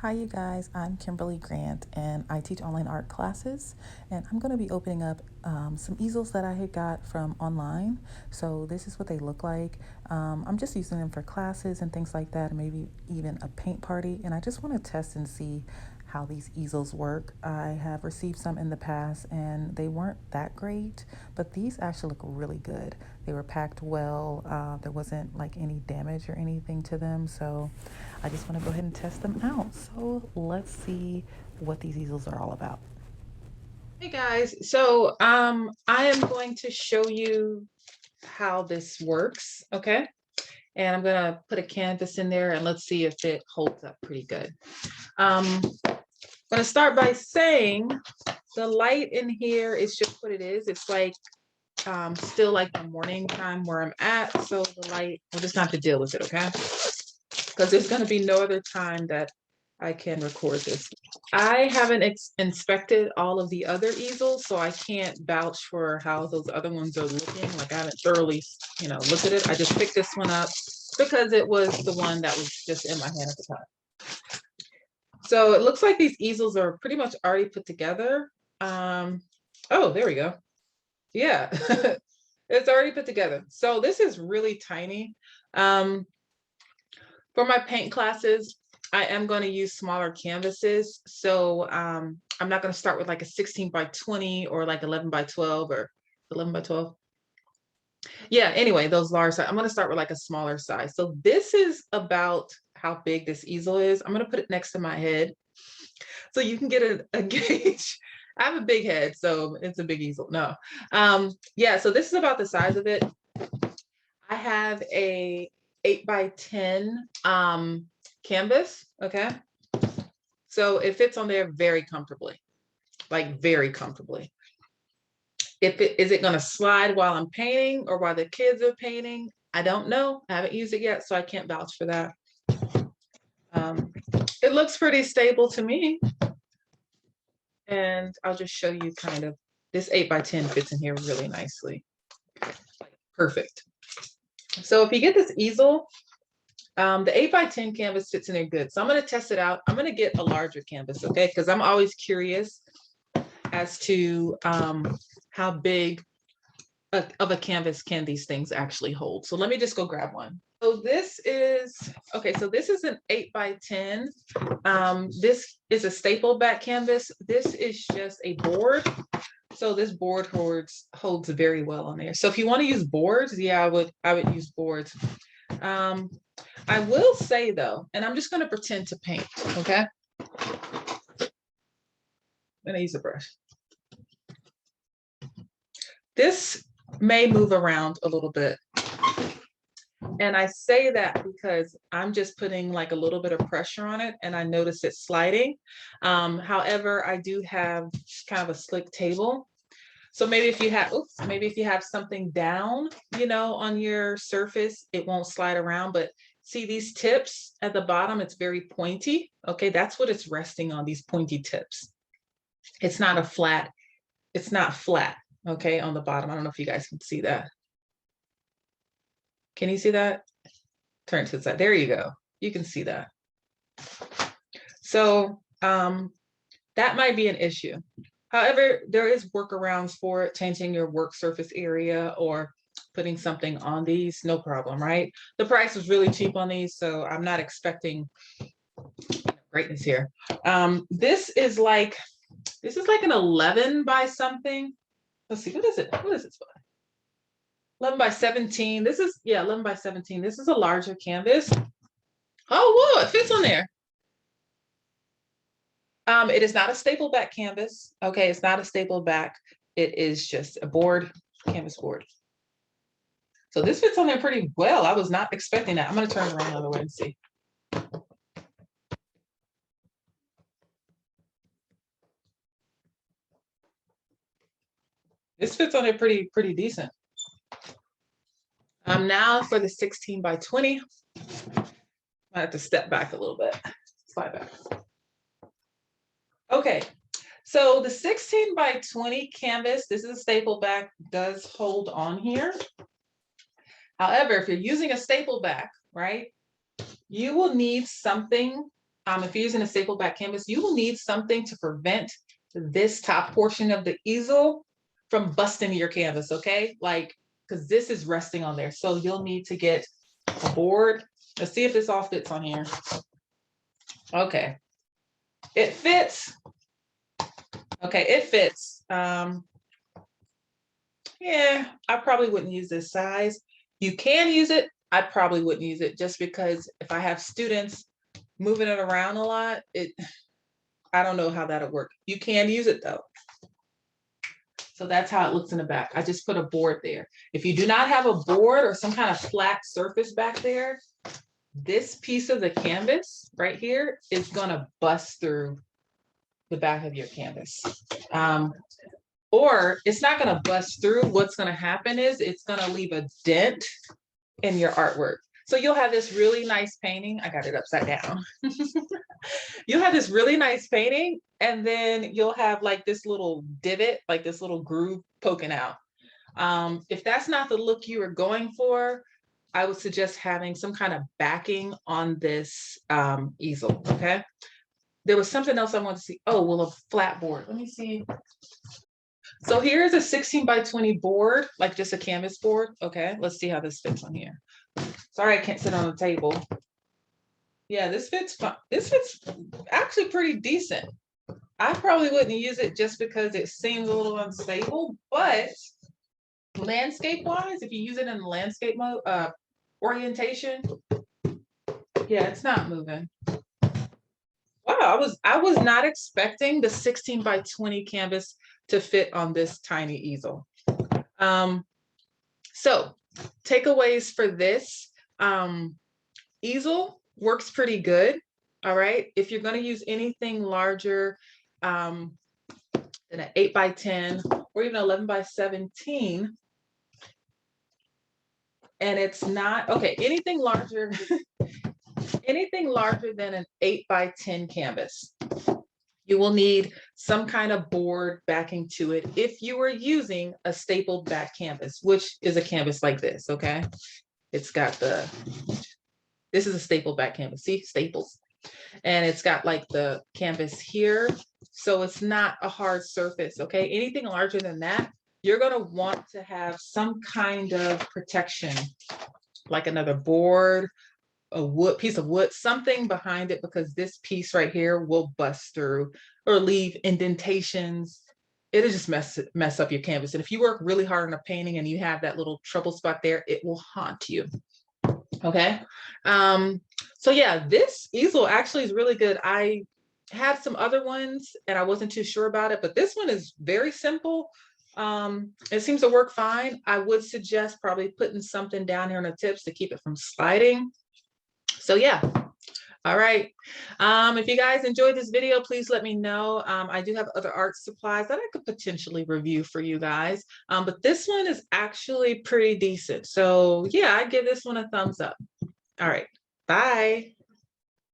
Hi, you guys. I'm Kymberli Grant, and I teach online art classes. And I'm going to be opening up some easels that I had got from online. So, this is what they look like. I'm just using them for classes and things like that, and maybe even a paint party. And I just want to test and see how these easels work. I have received some in the past, and they weren't that great, but these actually look really good. They were packed well. There wasn't like any damage or anything to them. So, I just want to go ahead and test them out. So let's see what these easels are all about. Hey guys, so I am going to show you how this works, okay? And I'm gonna put a canvas in there and let's see if it holds up pretty good. I'm gonna start by saying the light in here is just what it is. It's like still like the morning time where I'm at, so the light, we'll just have to deal with it, okay? Because there's gonna be no other time that I can record this. I haven't inspected all of the other easels, so I can't vouch for how those other ones are looking. Like I haven't thoroughly, looked at it. I just picked this one up because it was the one that was just in my hand at the time. So it looks like these easels are pretty much already put together. Oh, there we go. Yeah, it's already put together. So this is really tiny. Um, for my paint classes, I am going to use smaller canvases. So I'm not going to start with like a 16 by 20 or like 11 by 12 or 11 by 12. Yeah, anyway, those large size. I'm going to start with like a smaller size. So this is about how big this easel is. I'm going to put it next to my head so you can get a gauge. I have a big head, so it's a big easel. No. Yeah, so this is about the size of it. I have a 8 by 10 canvas, okay? So it fits on there very comfortably, like very comfortably. Is it going to slide while I'm painting or while the kids are painting? I don't know. I haven't used it yet, so I can't vouch for that. Um, it looks pretty stable to me. And I'll just show you kind of, this 8 by 10 fits in here really nicely. Perfect. So if you get this easel, the 8 by 10 canvas fits in there good. So I'm going to test it out. I'm going to get a larger canvas, okay? Because I'm always curious as to how big of a canvas can these things actually hold. So let me just go grab one. So this is, okay, so this is an 8 by 10. This is a staple back canvas. This is just a board. So this board holds very well on there. So if you want to use boards, yeah, I would use boards. I will say though, and I'm just going to pretend to paint, okay? I'm going to use a brush. This may move around a little bit. And I say that because I'm just putting like a little bit of pressure on it and I notice it sliding. However, I do have kind of a slick table. So maybe if you have, maybe if you have something down, on your surface, it won't slide around. But see these tips at the bottom, it's very pointy. Okay, that's what it's resting on, these pointy tips. It's not a flat, it's not flat, okay, on the bottom. I don't know if you guys can see that. Can you see that? Turn to the side. There you go. You can see that. So that might be an issue. However, there is workarounds for it, changing your work surface area or putting something on these, no problem, right? The price was really cheap on these, so I'm not expecting greatness here. This is like an 11 by something. Let's see, what is it? What is it? 11 by 17. This is, yeah, 11 by 17. This is a larger canvas. Oh, whoa, it fits on there. It is not a staple back canvas. Okay, it's not a staple back. It is just a board, canvas board. So this fits on there pretty well. I was not expecting that. I'm going to turn it around the other way and see. This fits on there pretty decent. Now for the 16 by 20. I have to step back a little bit. Slide back. Okay, so the 16 by 20 canvas, this is a staple back, does hold on here. However, if you're using a staple back, right, you will need something if you're using a staple back canvas, you will need something to prevent this top portion of the easel from busting your canvas, okay? Like, because this is resting on there. So you'll need to get a board. Let's see if this all fits on here. Okay, it fits. Okay, it fits. Yeah, I probably wouldn't use this size. You can use it. I probably wouldn't use it just because if I have students moving it around a lot, I don't know how that'll work. You can use it though. So that's how it looks in the back. I just put a board there. If you do not have a board or some kind of flat surface back there, this piece of the canvas right here is gonna bust through the back of your canvas. Or it's not gonna bust through. What's gonna happen is it's gonna leave a dent in your artwork. So you'll have this really nice painting. I got it upside down. You'll have this really nice painting, and then you'll have like this little divot, like this little groove poking out. If that's not the look you were going for, I would suggest having some kind of backing on this easel, okay? There was something else I wanted to see. Oh, well, a flat board. Let me see. So here's a 16 by 20 board, like just a canvas board. Okay, let's see how this fits on here. Sorry, I can't sit on the table. Yeah, this fits fine. This fits actually pretty decent. I probably wouldn't use it just because it seems a little unstable, but landscape wise, if you use it in landscape mode, orientation, yeah, it's not moving. Wow, I was not expecting the 16 by 20 canvas to fit on this tiny easel. So takeaways for this easel works pretty good. All right. If you're going to use anything larger than an 8 by 10 or even 11 by 17, and it's not okay, anything larger, anything larger than an 8 by 10 canvas, you will need some kind of board backing to it if you are using a stapled back canvas, which is a canvas like this, okay? It's got this is a stapled back canvas, see, staples. And it's got like the canvas here, so it's not a hard surface, okay? Anything larger than that, you're gonna want to have some kind of protection, like another board, a piece of wood, something behind it, because this piece right here will bust through or leave indentations. It'll just mess up your canvas. And if you work really hard on a painting and you have that little trouble spot there, it will haunt you. Okay. So yeah, this easel actually is really good. I had some other ones and I wasn't too sure about it, but this one is very simple. It seems to work fine. I would suggest probably putting something down here on the tips to keep it from sliding. So yeah. All right. If you guys enjoyed this video, please let me know. I do have other art supplies that I could potentially review for you guys. But this one is actually pretty decent. So yeah, I give this one a thumbs up. All right. Bye.